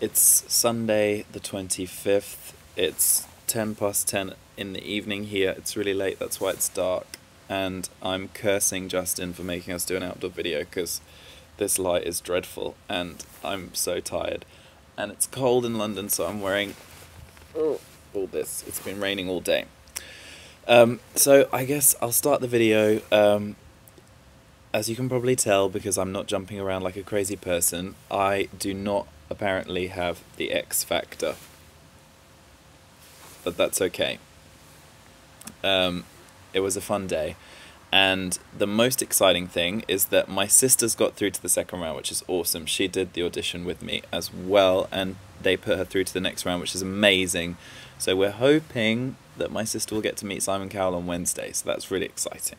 It's Sunday the 25th. It's 10 past 10 in the evening here. It's really late, that's why it's dark. And I'm cursing Justin for making us do an outdoor video because this light is dreadful and I'm so tired. And it's cold in London, so I'm wearing all this. It's been raining all day. So I guess I'll start the video. As you can probably tell, because I'm not jumping around like a crazy person, I do not apparently have the X Factor. But that's okay. It was a fun day. And the most exciting thing is that my sisters got through to the second round, which is awesome. She did the audition with me as well, and they put her through to the next round, which is amazing. So we're hoping that my sister will get to meet Simon Cowell on Wednesday, so that's really exciting.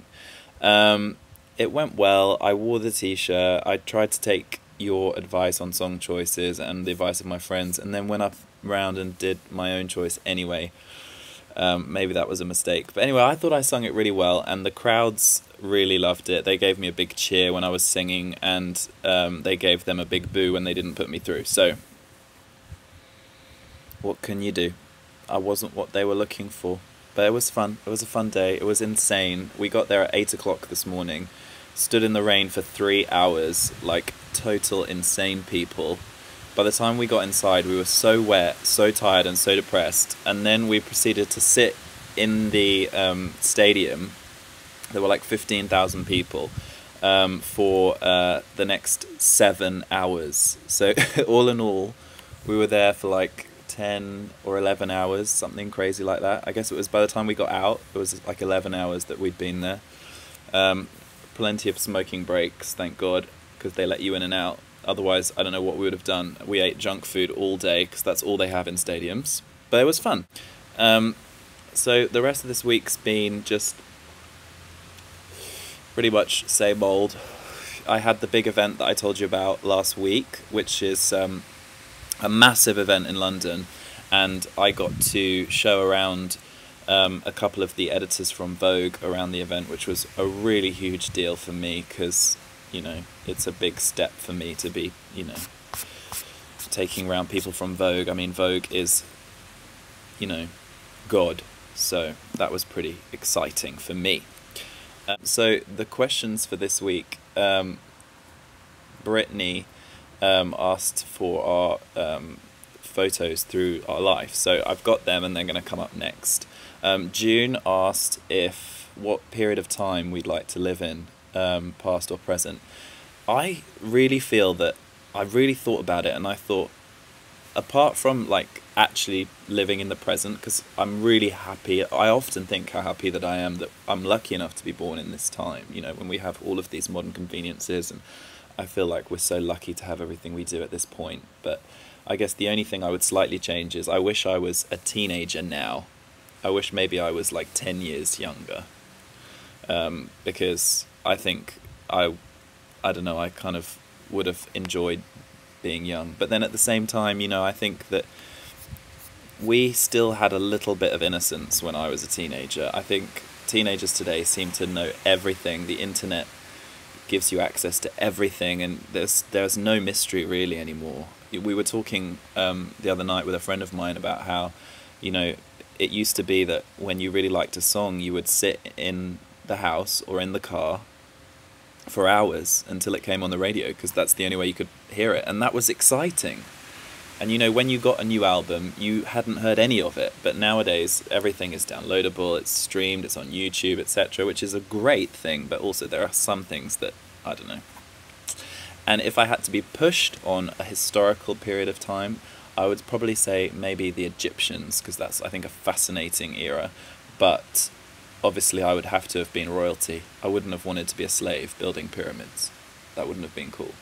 It went well. I wore the t-shirt. I tried to take your advice on song choices and the advice of my friends, and then went up round and did my own choice anyway. Maybe that was a mistake. But anyway, I thought I sung it really well, and the crowds really loved it. They gave me a big cheer when I was singing, and they gave them a big boo when they didn't put me through. So, what can you do? I wasn't what they were looking for. But it was fun. It was a fun day. It was insane. We got there at 8 o'clock this morning, stood in the rain for 3 hours, like total insane people. By the time we got inside, we were so wet, so tired and so depressed, and then we proceeded to sit in the stadium. There were like 15,000 people for the next 7 hours. So all in all, we were there for like 10 or 11 hours, something crazy like that. I guess it was, by the time we got out, it was like 11 hours that we'd been there. Plenty of smoking breaks, thank God, because they let you in and out. Otherwise, I don't know what we would have done. We ate junk food all day, because that's all they have in stadiums. But it was fun. So the rest of this week's been just pretty much same old. I had the big event that I told you about last week, which is a massive event in London, and I got to show around a couple of the editors from Vogue around the event, which was a really huge deal for me, because, you know, it's a big step for me to be, you know, taking around people from Vogue. I mean, Vogue is, you know, God, so that was pretty exciting for me. So the questions for this week, Brittany asked for our photos through our life, so I've got them and they're going to come up next. June asked what period of time we'd like to live in, past or present. I really feel that I've really thought about it, and I thought, apart from like actually living in the present, because I'm really happy, I often think how happy that I am that I'm lucky enough to be born in this time, you know, when we have all of these modern conveniences, and I feel like we're so lucky to have everything we do at this point. But I guess the only thing I would slightly change is I wish I was a teenager now. I wish maybe I was like 10 years younger, because I think I don't know, I kind of would have enjoyed being young. But then at the same time, you know, I think that we still had a little bit of innocence when I was a teenager. I think teenagers today seem to know everything. The internet gives you access to everything, and there's no mystery really anymore. We were talking the other night with a friend of mine about how, you know, it used to be that when you really liked a song, you would sit in the house or in the car for hours until it came on the radio, because that's the only way you could hear it, and that was exciting. And you know, when you got a new album, you hadn't heard any of it, but nowadays everything is downloadable, it's streamed, it's on YouTube, etc., which is a great thing, but also there are some things that, I don't know. And if I had to be pushed on a historical period of time, I would probably say maybe the Egyptians, because that's, I think, a fascinating era. But obviously I would have to have been royalty. I wouldn't have wanted to be a slave building pyramids. That wouldn't have been cool.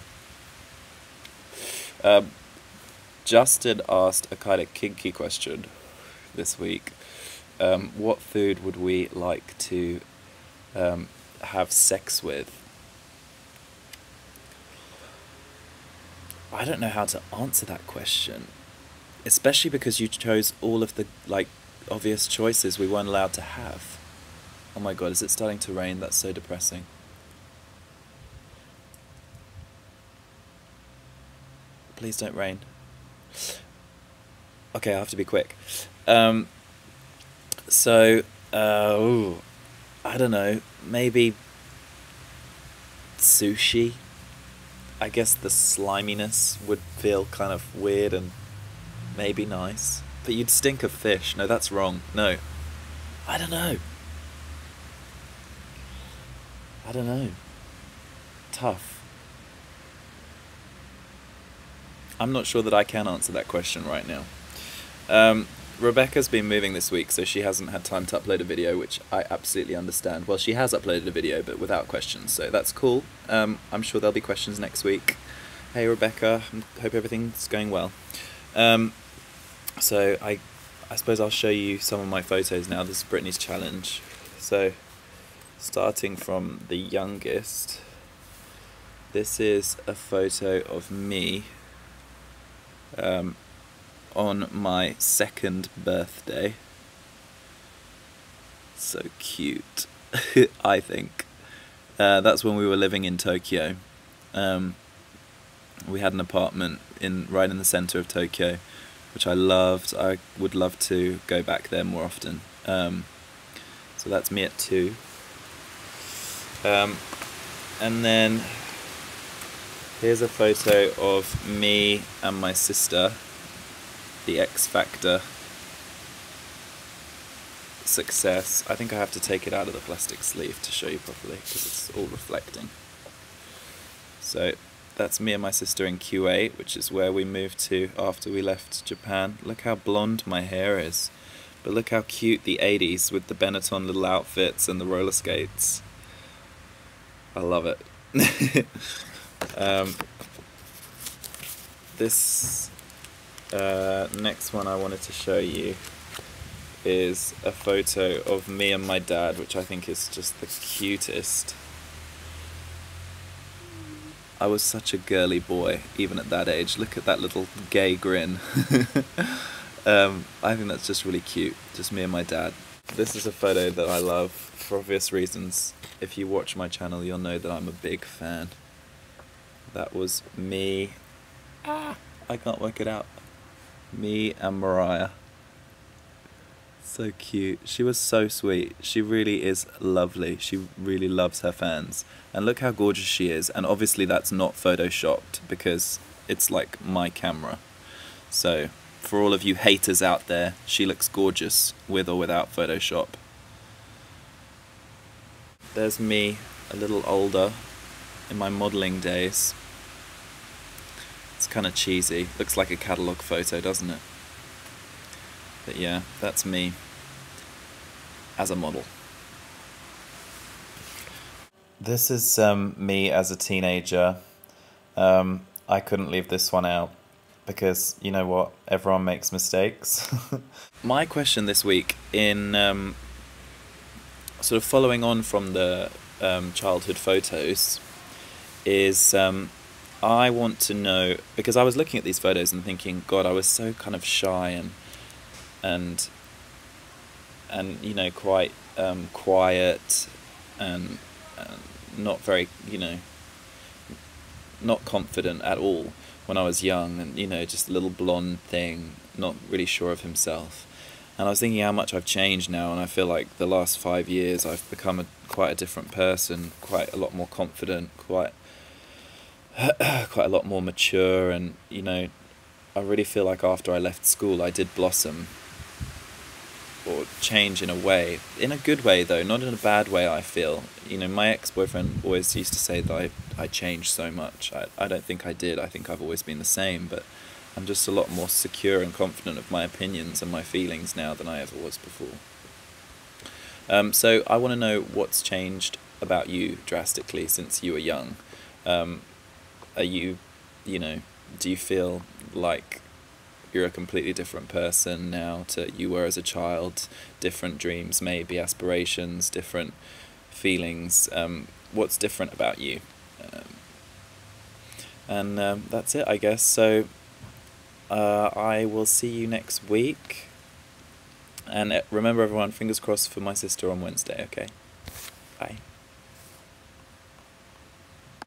Justin asked a kind of kinky question this week. What food would we like to have sex with? I don't know how to answer that question, especially because you chose all of the like obvious choices we weren't allowed to have. Oh my God, is it starting to rain? That's so depressing. Please don't rain. Okay, I have to be quick. So, ooh, I don't know, maybe sushi. I guess the sliminess would feel kind of weird and maybe nice. But you'd stink of fish. No, that's wrong. No. I don't know. I don't know. Tough. I'm not sure that I can answer that question right now. Rebecca's been moving this week, so she hasn't had time to upload a video, which I absolutely understand. Well, she has uploaded a video, but without questions, so that's cool. I'm sure there'll be questions next week. Hey Rebecca, hope everything's going well. So I suppose I'll show you some of my photos now. This is Brittany's challenge. So, starting from the youngest, this is a photo of me on my 2nd birthday. So cute, I think. That's when we were living in Tokyo. We had an apartment right in the centre of Tokyo, which I loved. I would love to go back there more often. So that's me at 2. And then here's a photo of me and my sister, the X Factor success. I think I have to take it out of the plastic sleeve to show you properly because it's all reflecting. So that's me and my sister in Q8, which is where we moved to after we left Japan. Look how blonde my hair is. But look how cute the 80s with the Benetton little outfits and the roller skates. I love it. This next one I wanted to show you is a photo of me and my dad, which I think is just the cutest. I was such a girly boy, even at that age. Look at that little gay grin. I think that's just really cute. Just me and my dad. This is a photo that I love for obvious reasons. If you watch my channel, you'll know that I'm a big fan. That was me. I can't work it out. Me and Mariah. So cute. She was so sweet. She really is lovely. She really loves her fans. And look how gorgeous she is. And obviously that's not photoshopped because it's like my camera. So for all of you haters out there, she looks gorgeous with or without Photoshop. There's me a little older in my modelling days. It's kind of cheesy. Looks like a catalogue photo, doesn't it? But yeah, that's me as a model. This is me as a teenager. I couldn't leave this one out because, you know what, everyone makes mistakes. My question this week, in sort of following on from the childhood photos, is I want to know, because I was looking at these photos and thinking, God, I was so kind of shy and you know, quite quiet and not very, you know, not confident at all when I was young, and you know, just a little blonde thing, not really sure of himself. And I was thinking how much I've changed now, and I feel like the last 5 years I've become quite a different person, quite a lot more confident, quite a lot more mature, and you know, I really feel like after I left school I did blossom or change in a way, in a good way though, not in a bad way. I feel, you know, my ex-boyfriend always used to say that I changed so much. I don't think I did. I think I've always been the same, but I'm just a lot more secure and confident of my opinions and my feelings now than I ever was before. So I want to know what's changed about you drastically since you were young. Are you, you know, do you feel like you're a completely different person now to you were as a child? Different dreams, maybe aspirations, different feelings. What's different about you? And that's it, I guess. So I will see you next week. And remember everyone, fingers crossed for my sister on Wednesday, okay? Bye.